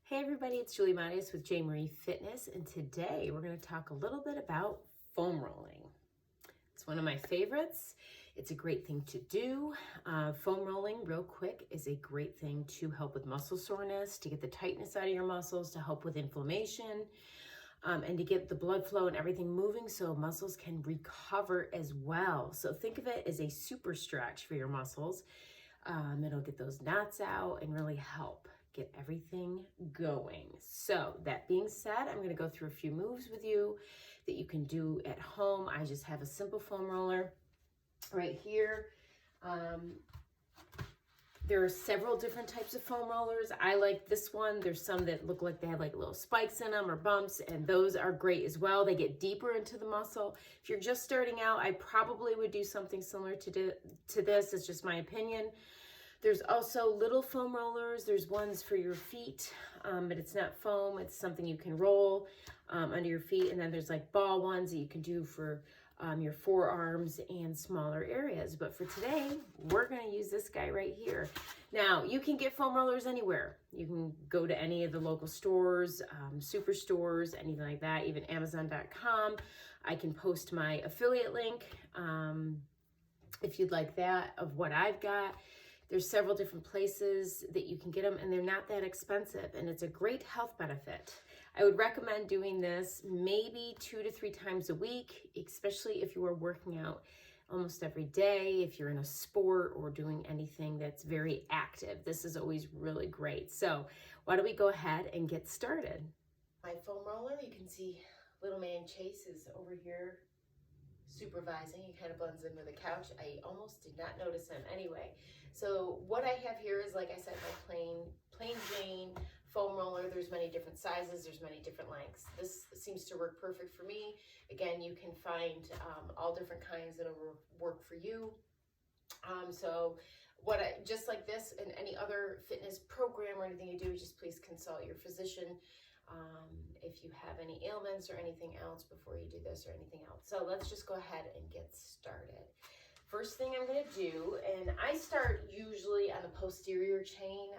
Hey everybody, it's Julie Marius with J. Marie Fitness, and today we're going to talk a little bit about foam rolling. It's one of my favorites. It's a great thing to do. Foam rolling, real quick, is a great thing to help with muscle soreness, to get the tightness out of your muscles, to help with inflammation, and to get the blood flow and everything moving so muscles can recover as well. So think of it as a super stretch for your muscles. It'll get those knots out and really help get everything going. So that being said, I'm going to go through a few moves with you that you can do at home. I just have a simple foam roller right here. There are several different types of foam rollers. I like this one. There's some that look like they have like little spikes in them or bumps, and those are great as well. They get deeper into the muscle. If you're just starting out, I probably would do something similar to this. It's just my opinion. There's also little foam rollers. There's ones for your feet, but it's not foam. It's something you can roll under your feet. And then there's like ball ones that you can do for your forearms and smaller areas. But for today, we're going to use this guy right here. Now, you can get foam rollers anywhere. You can go to any of the local stores, superstores, anything like that, even Amazon.com. I can post my affiliate link if you'd like that of what I've got. There's several different places that you can get them, and they're not that expensive, and it's a great health benefit. I would recommend doing this maybe 2 to 3 times a week, especially if you are working out almost every day, if you're in a sport or doing anything that's very active. This is always really great. So why don't we go ahead and get started? My foam roller, you can see little man Chase is over here supervising. He kind of blends in with the couch. I almost did not notice him anyway. So what I have here is, like I said, my plain Jane foam roller. There's many different sizes. There's many different lengths. This seems to work perfect for me. Again, you can find all different kinds that'll work for you. Just like this and any other fitness program or anything you do, just please consult your physician if you have any ailments or anything else before you do this or anything else. So let's just go ahead and get started. First thing I'm going to do, and I start usually on the posterior chain.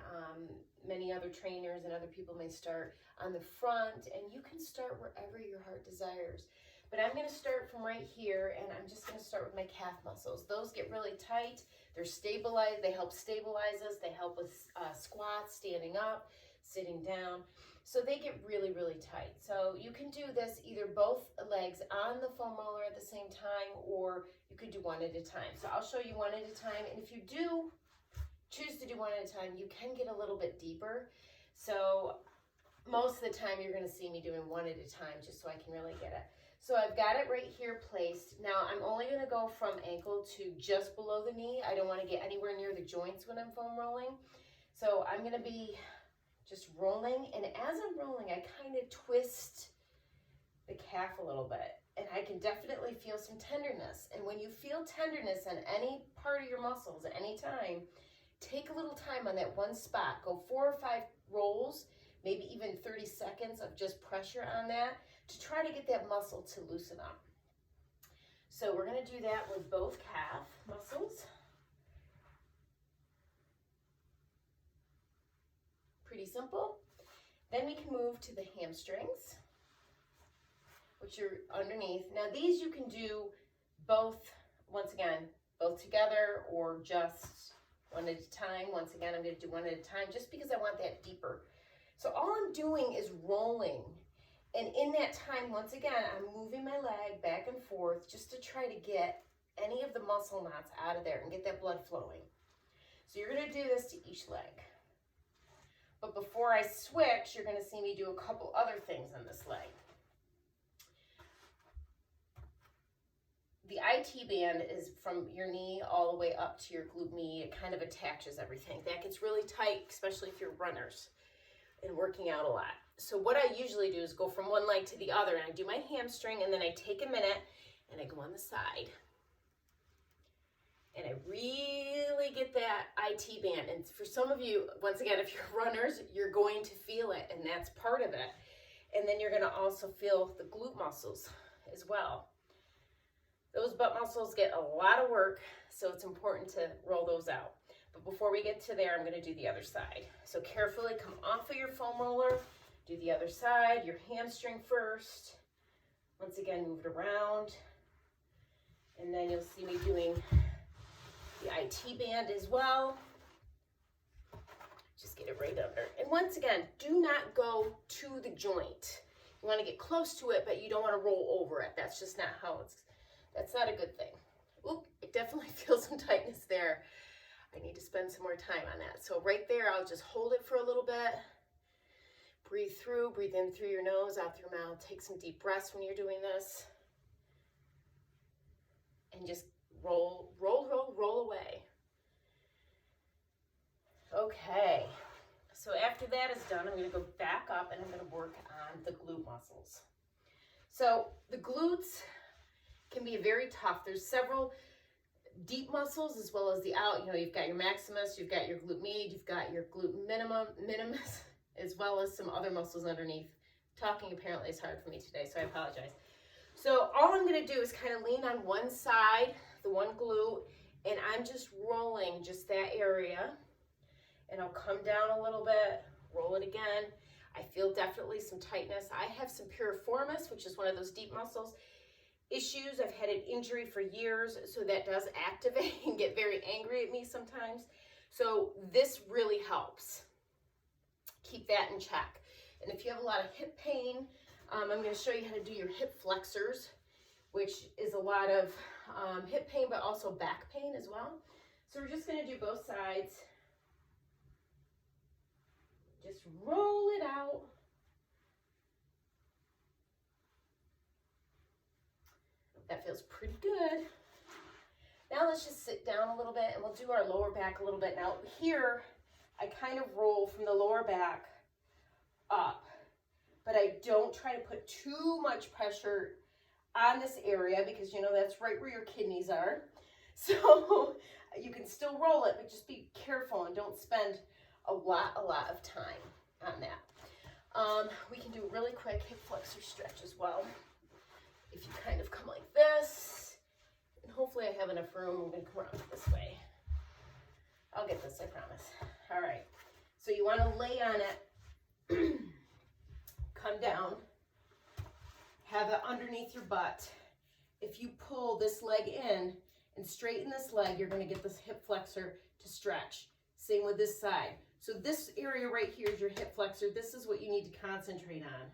Many other trainers and other people may start on the front, and you can start wherever your heart desires. But I'm going to start from right here, and I'm just going to start with my calf muscles. Those get really tight. They're stabilized. They help stabilize us. They help with squats, standing up, sitting down. So they get really, really tight. So you can do this either both legs on the foam roller at the same time, or you could do one at a time. So I'll show you one at a time. And if you do choose to do one at a time, you can get a little bit deeper. So most of the time you're going to see me doing one at a time just so I can really get it. So I've got it right here placed. Now I'm only going to go from ankle to just below the knee. I don't want to get anywhere near the joints when I'm foam rolling. So I'm going to be just rolling, and as I'm rolling, I kind of twist the calf a little bit, and I can definitely feel some tenderness. And when you feel tenderness on any part of your muscles at any time, take a little time on that one spot. Go 4 or 5 rolls, maybe even 30 seconds of just pressure on that to try to get that muscle to loosen up. So we're going to do that with both calf muscles. Pretty simple. Then we can move to the hamstrings, which are underneath. Now these you can do both, once again, both together or just one at a time. Once again, I'm going to do one at a time just because I want that deeper. So all I'm doing is rolling. And in that time, once again, I'm moving my leg back and forth just to try to get any of the muscle knots out of there and get that blood flowing. So you're going to do this to each leg. But before I switch, you're going to see me do a couple other things on this leg. The IT band is from your knee all the way up to your glute med. It kind of attaches everything. That gets really tight, especially if you're runners and working out a lot. So what I usually do is go from one leg to the other, and I do my hamstring, and then I take a minute and I go on the side. And I really get that IT band. And for some of you, once again, if you're runners, you're going to feel it, and that's part of it. And then you're going to also feel the glute muscles as well. Those butt muscles get a lot of work, so it's important to roll those out. But before we get to there, I'm gonna do the other side. So carefully come off of your foam roller, do the other side, your hamstring first. Once again, move it around. And then you'll see me doing the IT band as well. Just get it right under. And once again, do not go to the joint. You want to get close to it, but you don't want to roll over it. That's just not how that's not a good thing. Oop, it definitely feels some tightness there. I need to spend some more time on that. So right there, I'll just hold it for a little bit. Breathe through, breathe in through your nose, out through your mouth. Take some deep breaths when you're doing this. And just roll, roll, roll, roll away. Okay, so after that is done, I'm going to go back up and I'm going to work on the glute muscles. So the glutes can be very tough. There's several deep muscles as well as the out. You know, you've got your maximus, you've got your glute med, you've got your glute minimus, as well as some other muscles underneath. Talking apparently is hard for me today, so I apologize. So all I'm going to do is kind of lean on one side, the one glute, and I'm just rolling just that area. And I'll come down a little bit, roll it again. I feel definitely some tightness. I have some piriformis, which is one of those deep muscles issues. I've had an injury for years, so that does activate and get very angry at me sometimes. So this really helps. Keep that in check. And if you have a lot of hip pain, I'm going to show you how to do your hip flexors, which is a lot of hip pain, but also back pain as well. So we're just going to do both sides. Just roll it out. That feels pretty good. Now let's just sit down a little bit and we'll do our lower back a little bit. Now here, I kind of roll from the lower back up, but I don't try to put too much pressure on this area because you know that's right where your kidneys are. So you can still roll it, but just be careful and don't spend a lot of time on that. We can do a really quick hip flexor stretch as well. If you kind of come like this, and hopefully I have enough room, I'm going to come around this way. I'll get this, I promise. All right, so you want to lay on it, come down, have it underneath your butt. If you pull this leg in and straighten this leg, you're going to get this hip flexor to stretch. Same with this side. So this area right here is your hip flexor. This is what you need to concentrate on.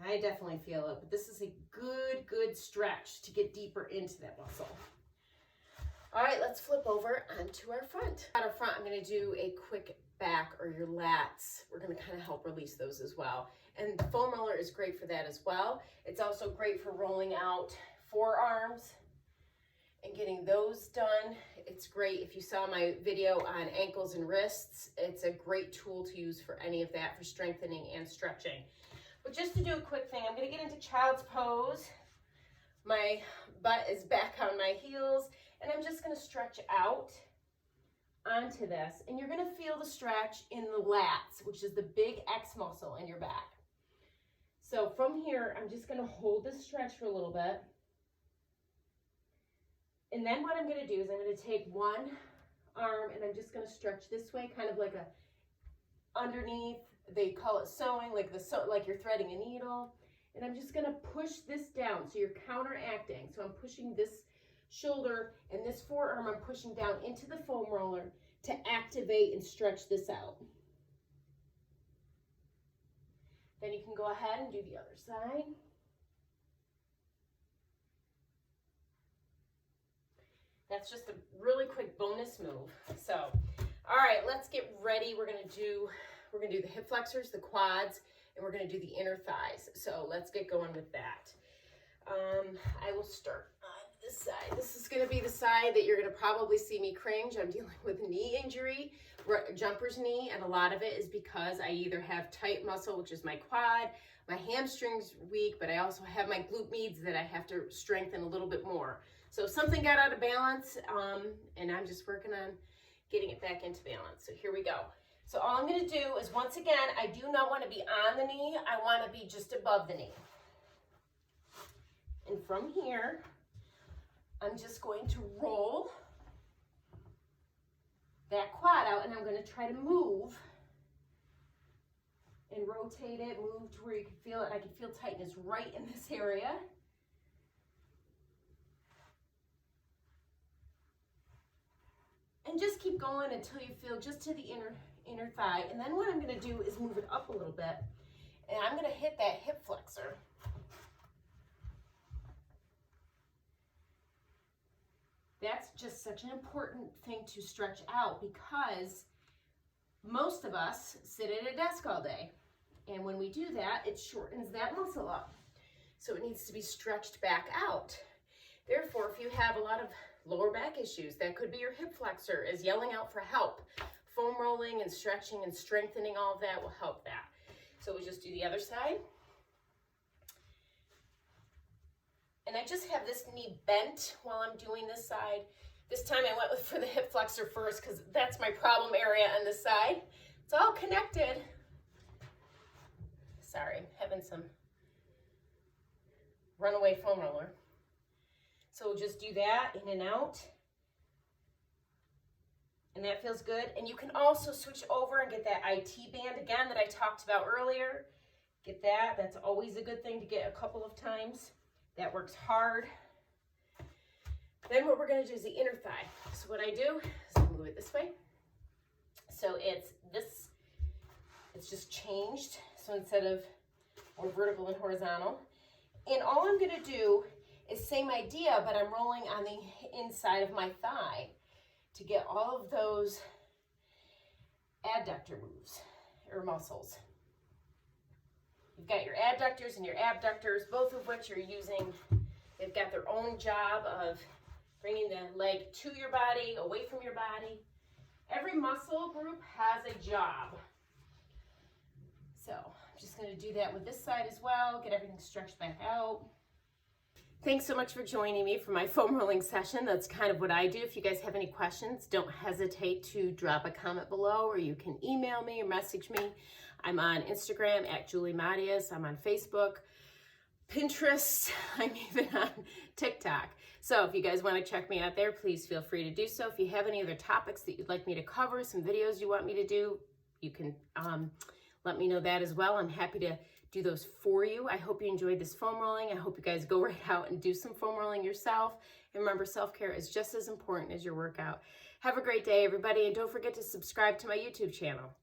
I definitely feel it, but this is a good stretch to get deeper into that muscle. All right, let's flip over onto our front. On our front, I'm going to do a quick back or your lats. We're going to kind of help release those as well. And the foam roller is great for that as well. It's also great for rolling out forearms and getting those done. It's great. If you saw my video on ankles and wrists, it's a great tool to use for any of that, for strengthening and stretching. But just to do a quick thing, I'm going to get into child's pose. My butt is back on my heels, and I'm just going to stretch out onto this. And you're going to feel the stretch in the lats, which is the big X muscle in your back. So from here, I'm just going to hold this stretch for a little bit. And then what I'm going to do is I'm going to take one arm and I'm just going to stretch this way, kind of like a underneath. They call it sewing, like you're threading a needle. And I'm just going to push this down, so you're counteracting. So I'm pushing this shoulder and this forearm, I'm pushing down into the foam roller to activate and stretch this out. Then you can go ahead and do the other side. That's just a really quick bonus move. So, all right, let's get ready. We're gonna do the hip flexors, the quads, and we're gonna do the inner thighs. So let's get going with that. I will start on this side. This is gonna be the side that you're gonna probably see me cringe. I'm dealing with knee injury, jumper's knee, and a lot of it is because I either have tight muscle, which is my quad, my hamstring's weak, but I also have my glute meds that I have to strengthen a little bit more. So something got out of balance, and I'm just working on getting it back into balance. So here we go. So all I'm going to do is, once again, I do not want to be on the knee. I want to be just above the knee. And from here, I'm just going to roll that quad out, and I'm going to try to move and rotate it, move to where you can feel it. I can feel tightness right in this area. And just keep going until you feel just to the inner thigh. And then what I'm going to do is move it up a little bit, and I'm going to hit that hip flexor. That's just such an important thing to stretch out, because most of us sit at a desk all day. And when we do that, it shortens that muscle up. So it needs to be stretched back out. Therefore, if you have a lot of lower back issues, that could be your hip flexor is yelling out for help. Foam rolling and stretching and strengthening, all of that will help that. So we just do the other side. And I just have this knee bent while I'm doing this side. This time I went for the hip flexor first because that's my problem area on this side. It's all connected. Sorry, I'm having some runaway foam roller. So we'll just do that in and out. And that feels good. And you can also switch over and get that IT band again that I talked about earlier. Get that. That's always a good thing to get a couple of times. That works hard. Then what we're going to do is the inner thigh. So what I do is move it this way. So it's just changed. So instead of more vertical and horizontal. And all I'm going to do is same idea, but I'm rolling on the inside of my thigh to get all of those adductor moves or muscles. You've got your adductors and your abductors, both of which are using, they've got their own job of bringing the leg to your body, away from your body. Every muscle group has a job. So I'm just going to do that with this side as well, get everything stretched back out. Thanks so much for joining me for my foam rolling session. That's kind of what I do. If you guys have any questions, don't hesitate to drop a comment below, or you can email me or message me. I'm on Instagram at Julie Matias. I'm on Facebook, Pinterest. I'm even on TikTok. So if you guys want to check me out there, please feel free to do so. If you have any other topics that you'd like me to cover, some videos you want me to do, you can let me know that as well. I'm happy to do those for you. I hope you enjoyed this foam rolling. I hope you guys go right out and do some foam rolling yourself. And remember, self-care is just as important as your workout. Have a great day, everybody, and don't forget to subscribe to my YouTube channel.